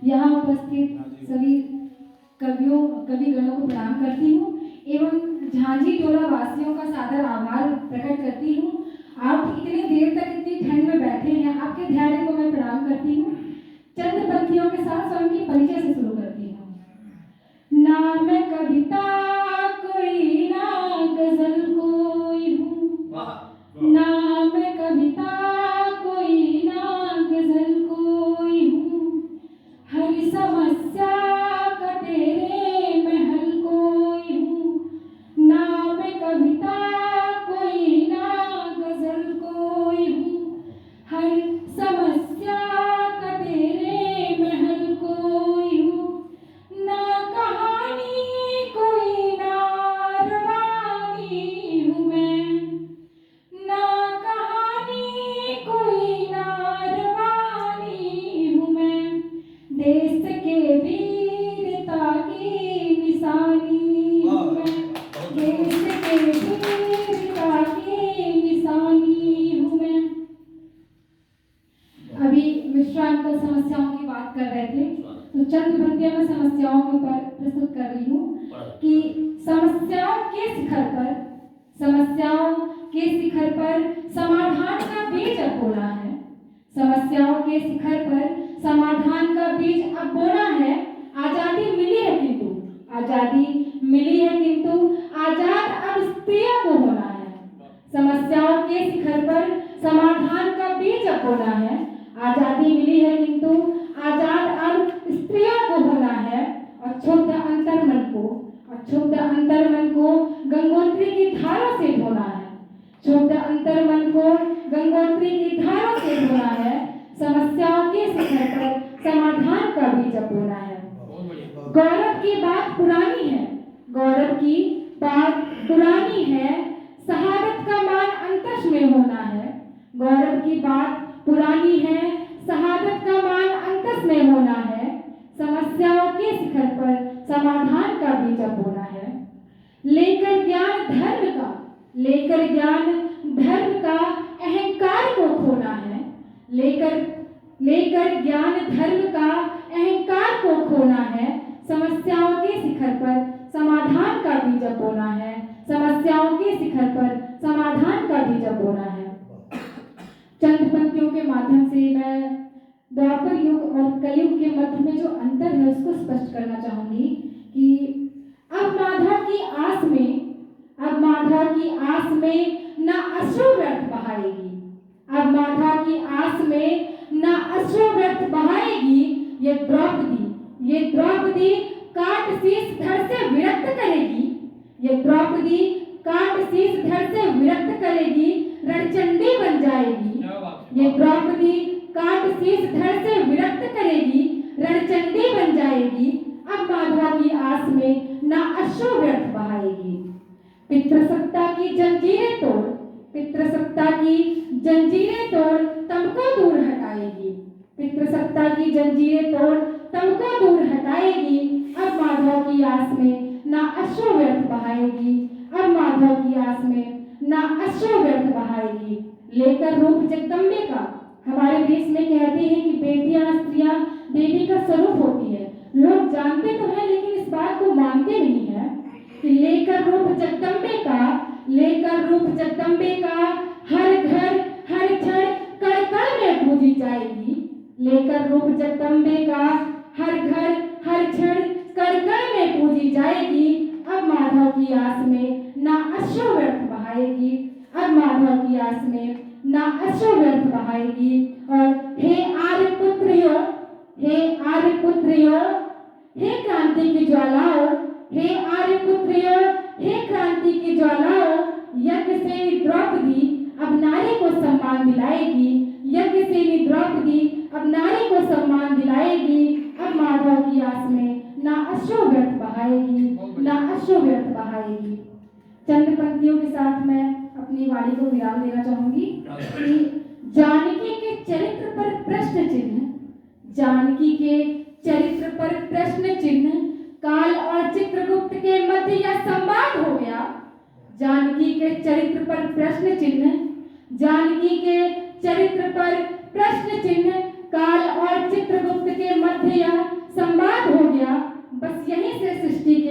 यहाँ उपस्थित सभी कविगणों को प्रणाम करती हूँ एवं झांझी टोला वासियों का सादर आभार प्रकट करती हूँ। आप इतनी देर तक इतनी ठंड में बैठे हैं, आपके धैर्य को मैं प्रणाम करती हूँ। चंद पंक्तियों के साथ स्वयं की परिचय से शुरू करती हूँ। ना मैं कविता कोई, ना गजल कोई हूँ, ना मैं कविता कोई, ना गजल कोई हूँ, हर समस्या का तेरे महल कोई हूँ, ना मैं कविता कोई, ना गजल कोई हूँ, हर समस्या का तेरे महल कोई हूँ, ना कहानी कोई, ना रवानी हूँ मैं, ना कहानी कोई, ना रवानी हूँ मैं, देश के वीरता की निशानी हूँ मैं, देश के वीरता की निशानी हूँ मैं। अभी मिश्रा अंकल समस्याओं की बात कर रहे थे, तो चंद पंक्तियां मैं समस्याओं के ऊपर प्रस्तुत कर रही हूँ कि समस्याओं के शिखर पर, समस्याओं के शिखर पर समाधान का बीज अब बोना है, समस्याओं के शिखर पर समाधान का बीज अब बोना है। आजादी मिली है किंतु, आजादी मिली है किंतु आजाद अब स्त्रियों को होना है। समस्याओं के शिखर पर समाधान का बीज अब बोना है। आजादी मिली है किंतु आजाद अब स्त्रियों को होना है। और क्षुब्ध अंतर्मन को, और क्षुब्ध अंतर्मन को गंगोत्री की धारा से धोना है, क्षुब्ध अंतर्मन को गंगोत्री की धारा से धोना है। समस्याओं के शिखर पर समाधान का बीज अब बोना है। गौरव की बात पुरानी है, गौरव की बात पुरानी है, शहादत का मान अंतस में होना है। गौरव की बात पुरानी है, शहादत का मान अंतस में होना है। समस्याओं के शिखर पर समाधान का बीज अब बोना है। लेकर ज्ञान धर्म का, लेकर ज्ञान धर्म का अहंकार को खोना है। लेकर ज्ञान धर्म का अहंकार को खोना है। समस्याओं के शिखर पर समाधान का बीज अब बोना है। समस्याओं के शिखर पर समाधान का बीज अब बोना है। चंद पंक्तियों के माध्यम से मैं द्वापर युग और कलयुग के मध्य में जो अंतर है उसको स्पष्ट करना चाहूंगी कि अब माधा की आस में, अब माधा की आस में ना अश्रु व्यर्थ बहाएगी, अब माधा की आस में ना अश्रु व्यर्थ बहाएगी। ये द्रौपदी काट शीश धड़ से विरक्त करेगी, ये द्रौपदी काट शीश धड़ से विरक्त करेगी, रणचंडी बन जाएगी। ये द्रौपदी काट शीश धड़ से विरक्त करेगी, रणचंडी बन जाएगी। अब माधवा की आस में ना अश्रु व्यर्थ बहाएगी। पितृसत्ता की जंजीरें तोड़, पितृसत्ता की जंजीरें तोड़ तुमको दूर हटाएगी, पितृसत्ता की जंजीरें तोड़ तुमको दूर हटाएगी। अब माधव की आस में ना अश्रु व्यर्थ बहाएगी, अब माधव की आस में ना अश्रु व्यर्थ बहाएगी। लेकर रूप जगदम्बे का, हमारे देश में कहते हैं कि बेटियां स्त्रियां देवी का स्वरूप होती है। लोग जानते तो हैं लेकिन इस बात को मानते नहीं है कि लेकर रूप जगदम्बे का, लेकर रूप जगदम्बे का हर घर हर क्षण कण कण में पूजी जाएगी। लेकर रूप जगदम्बे का हर घर हर क्षण कण कण में पूजी जाएगी। अब माधव की आस में ना अश्रु व्यर्थ बहाएगी, अब माधव की आस में ना अश्रु व्यर्थ बहाएगी। और हे आर्य पुत्रियों, हे आर्य पुत्रियों, हे क्रांति की ज्वालाओं, हे आर्य पुत्रियों, हे क्रांति की ज्वालाओं, यज्ञ से द्रौपदी अब नारी को सम्मान दिलाएगी, यज्ञ से द्रौपदी अब नारी को सम्मान दिलाएगी। अब माधव की आस में ना अश्रु व्यर्थ बहाएगी, ना अश्रु व्यर्थ बहाएगी। चंद पंक्तियों के साथ मैं अपनी वाणी को विराम देना चाहूंगी कि जानकी के चरित्र पर प्रश्न चिन्ह, जानकी के चरित्र पर प्रश्न चिन्ह, काल और चित्रगुप्त के मध्य यह संवाद हो गया। जानकी के चरित्र पर प्रश्न चिन्ह, जानकी के चरित्र पर प्रश्न चिन्ह, काल और चित्रगुप्त के मध्य यह से सृष्टि